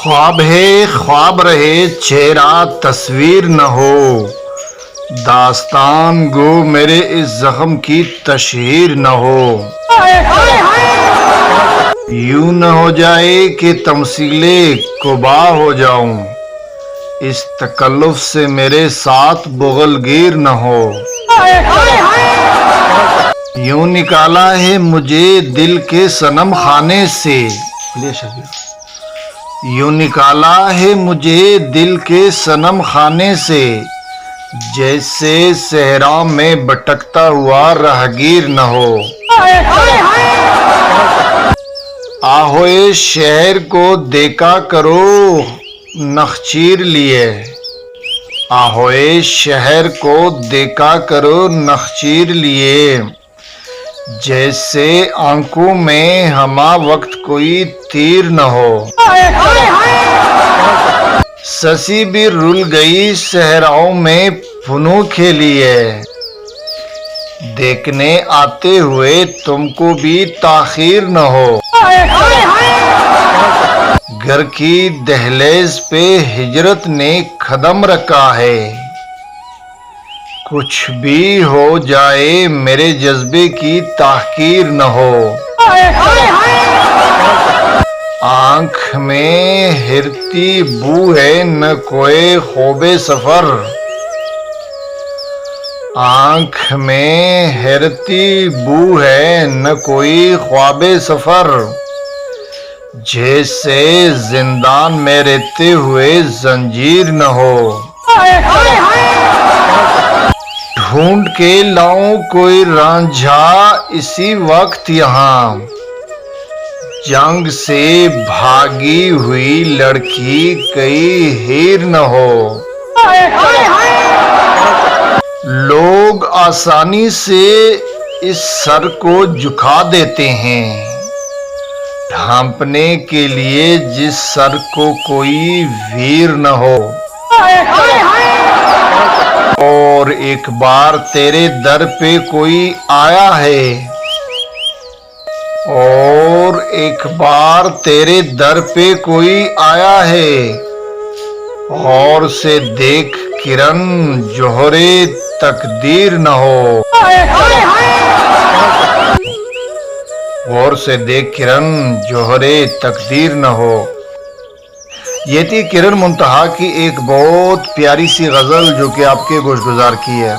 ख्वाब है ख्वाब रहे चेहरा तस्वीर न हो, दास्तान गो मेरे इस जख्म की तशहीर न हो। यूं न हो जाए कि तमसीले कुबा हो जाऊं, इस तकल्लुफ से मेरे साथ बुगलगीर न हो। यूं निकाला है मुझे दिल के सनम खाने से, यूं निकाला है मुझे दिल के सनम खाने से, जैसे सहरा में भटकता हुआ राहगीर न हो। आहोए शहर को देखा करो नखचीर लिए, आहोए शहर को देखा करो नखचीर लिए, जैसे आंखों में हमा वक्त कोई तीर न हो। ससी भी रुल गई सहराओं में फुनू खेली है, देखने आते हुए तुमको भी ताखीर न हो। घर की दहलीज पे हिजरत ने कदम रखा है, कुछ भी हो जाए मेरे जज्बे की ताकीर न हो। आंख में हिरती बू है न कोई ख्वाबे सफर, आंख में हिरती बू है न कोई ख्वाबे सफर, जैसे जिंदान में रहते हुए जंजीर न हो। ढूंढ के लाऊं कोई रांझा इसी वक्त यहाँ, जंग से भागी हुई लड़की कई हीर न हो। लोग आसानी से इस सर को झुका देते हैं, ढांपने के लिए जिस सर को कोई वीर न हो। और एक बार तेरे दर पे कोई आया है, और एक बार तेरे दर पे कोई आया है, और से देख किरण जोहरे तकदीर न हो। और से देख किरण जोहरे तकदीर न हो। ये थी किरण मुंतहा की एक बहुत प्यारी सी गजल जो कि आपके गोशगुजार की है।